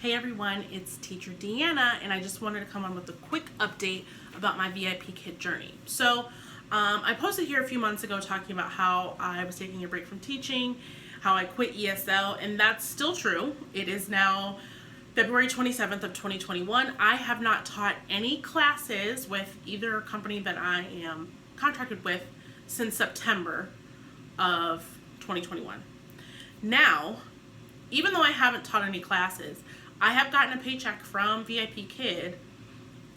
Hey everyone, it's Teacher Deanna, and I just wanted to come on with a quick update about my VIPkid journey. So I posted here a few months ago talking about how I was taking a break from teaching, how I quit ESL, and that's still true. It is now February 27th of 2021. I have not taught any classes with either company that I am contracted with since September of 2021. Now, even though I haven't taught any classes, I have gotten a paycheck from VIPkid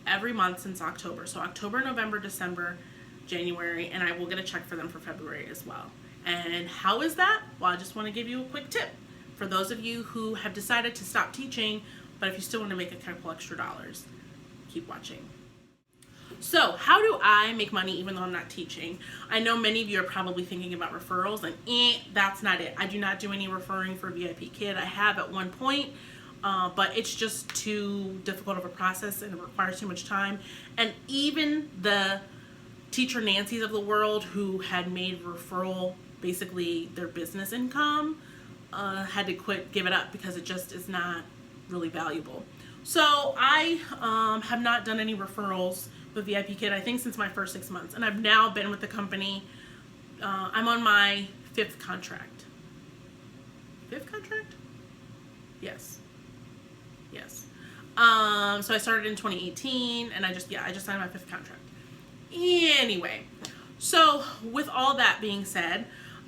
every month since October. So October, November, December, January, and I will get a check for them for February as well. And how is that? Well, I just want to give you a quick tip for those of you who have decided to stop teaching, but if you still want to make a couple extra dollars, keep watching. So how do I make money even though I'm not teaching? I know many of you are probably thinking about referrals, and that's not it. I do not do any referring for VIPkid. I have at one point, but it's just too difficult of a process and it requires too much time. And even the teacher Nancy's of the world who had made referral basically their business income had to give it up because it just is not really valuable. So I have not done any referrals with VIPkid, I think, since my first 6 months, and I've now been with the company. I'm on my 5th contract. 5th contract? Yes. So I started in 2018, and I just signed my 5th contract. Anyway, so with all that being said,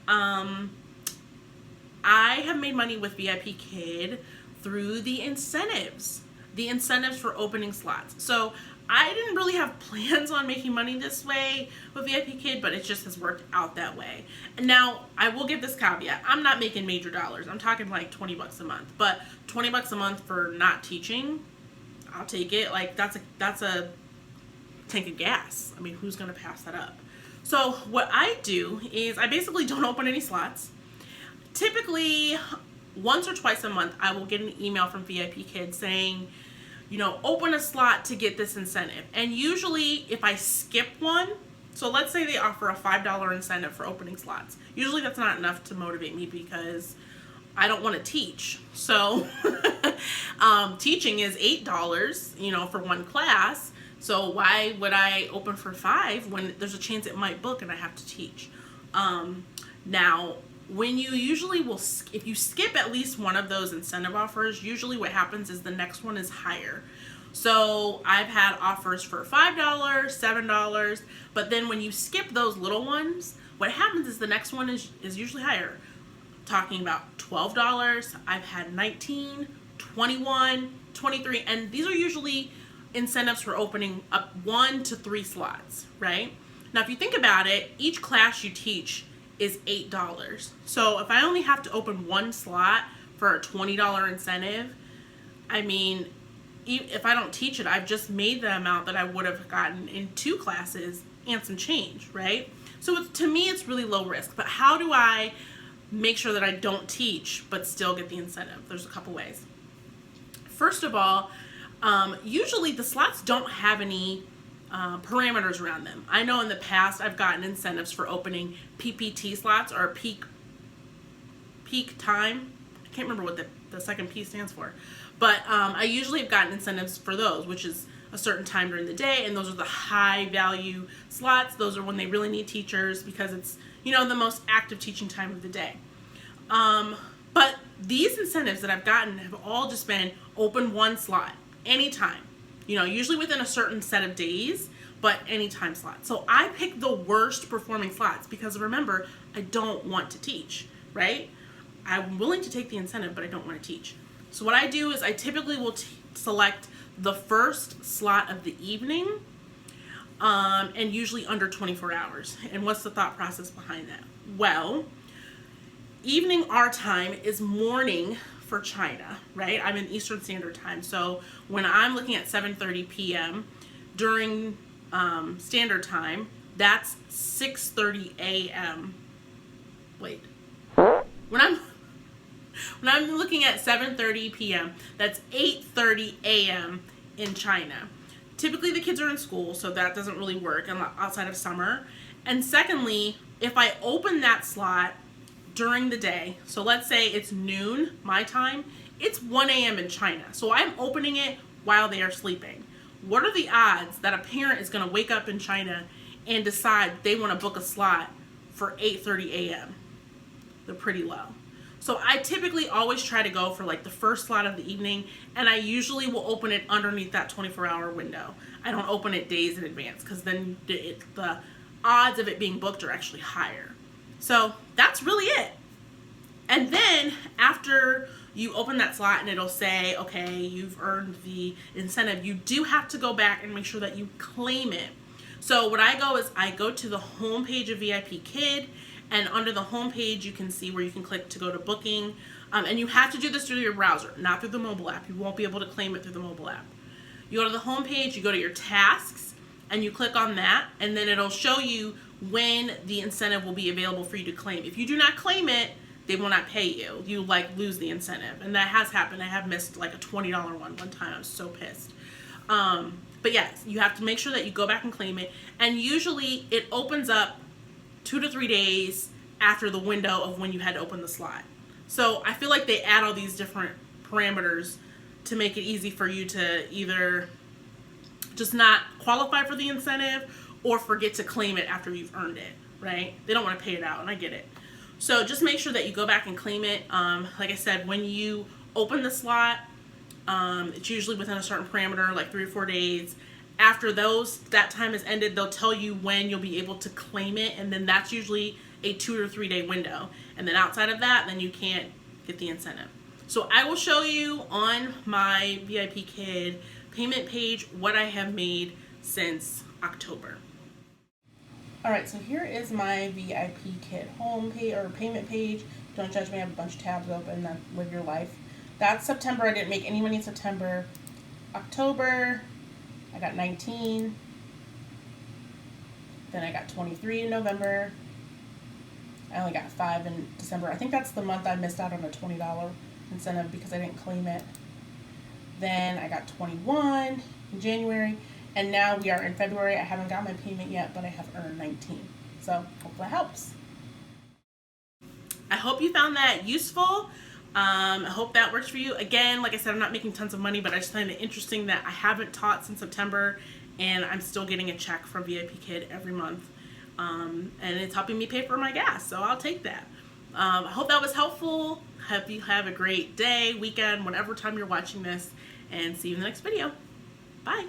I have made money with VIPkid through the incentives for opening slots. So I didn't really have plans on making money this way with VIPkid, but it just has worked out that way. And now I will give this caveat: I'm not making major dollars. I'm talking like $20 a month, but $20 a month for not teaching, I'll take it. Like that's a tank of gas. I mean, who's gonna pass that up? So what I do is I basically don't open any slots. Typically, once or twice a month, I will get an email from VIPkid saying, open a slot to get this incentive. And usually if I skip one, so let's say they offer a $5 incentive for opening slots. Usually that's not enough to motivate me because I don't want to teach. So teaching is $8, for one class. So why would I open for $5 when there's a chance it might book and I have to teach? Now, when you usually if you skip at least one of those incentive offers, usually what happens is the next one is higher. So I've had offers for $5, $7, but then when you skip those little ones, what happens is the next one is usually higher. Talking about $12, I've had $19, $21, $23, and these are usually incentives for opening up 1 to 3 slots, right? Now, if you think about it, each class you teach is $8. So if I only have to open 1 slot for a $20 incentive, I mean, if I don't teach it, I've just made the amount that I would have gotten in 2 classes and some change, right? So to me, it's really low risk. But how do I make sure that I don't teach but still get the incentive? There's a couple ways. First of all, usually the slots don't have any parameters around them. I know in the past I've gotten incentives for opening PPT slots, or peak time. I can't remember what the second P stands for, but I usually have gotten incentives for those, which is a certain time during the day, and those are the high value slots. Those are when they really need teachers because it's the most active teaching time of the day. But these incentives that I've gotten have all just been open 1 slot anytime. Usually within a certain set of days, but anytime slots. So I pick the worst performing slots because, remember, I don't want to teach, right? I'm willing to take the incentive, but I don't want to teach. So what I do is I typically will select the first slot of the evening, and usually under 24 hours. And what's the thought process behind that? Well, evening our time is morning for China, right? I'm in Eastern Standard Time. So when I'm looking at 7:30 p.m. during Standard Time, that's 6:30 a.m. Wait. When I'm looking at 7:30 p.m., that's 8:30 a.m. in China. Typically the kids are in school, so that doesn't really work outside of summer. And secondly, if I open that slot during the day, so let's say it's noon my time, It's 1 a.m. in China, so I'm opening it while they are sleeping. What are the odds that a parent is going to wake up in China and decide they want to book a slot for 8:30 a.m.? They're pretty low. So I typically always try to go for like the first slot of the evening, and I usually will open it underneath that 24-hour window. I don't open it days in advance because then the odds of it being booked are actually higher. So that's really it. And then after you open that slot and it'll say, okay, you've earned the incentive, you do have to go back and make sure that you claim it. So what I go is I go to the home page of VIPkid, and under the home page you can see where you can click to go to booking. And you have to do this through your browser, not through the mobile app. You won't be able to claim it through the mobile app. You go to the home page, you go to your tasks, and you click on that, and then it'll show you when the incentive will be available for you to claim. If you do not claim it, they will not pay you. You like lose the incentive, and that has happened. I have missed like a $20 one time. I was so pissed. But yes, you have to make sure that you go back and claim it, and usually it opens up 2 to 3 days after the window of when you had to open the slot. So I feel like they add all these different parameters to make it easy for you to either just not qualify for the incentive or forget to claim it after you've earned it, right? They don't want to pay it out, and I get it. So just make sure that you go back and claim it. Like I said, when you open the slot, it's usually within a certain parameter, like 3 or 4 days. After that time has ended, they'll tell you when you'll be able to claim it, and then that's usually a 2 or 3 day window. And then outside of that, then you can't get the incentive. So I will show you on my VIPkid payment page what I have made since October. All right, so here is my VIPkid home page or payment page. Don't judge me, I have a bunch of tabs open. That Live Your Life. That's September. I didn't make any money in September. October, I got 19. Then I got 23 in November. I only got 5 in December. I think that's the month I missed out on a $20 incentive because I didn't claim it. Then I got 21 in January. And now we are in February. I haven't got my payment yet, but I have earned 19. So hopefully that helps. I hope you found that useful. I hope that works for you. Again, like I said, I'm not making tons of money, but I just find it interesting that I haven't taught since September, and I'm still getting a check from VIPkid every month. And it's helping me pay for my gas, so I'll take that. I hope that was helpful. Hope you have a great day, weekend, whatever time you're watching this, and see you in the next video. Bye.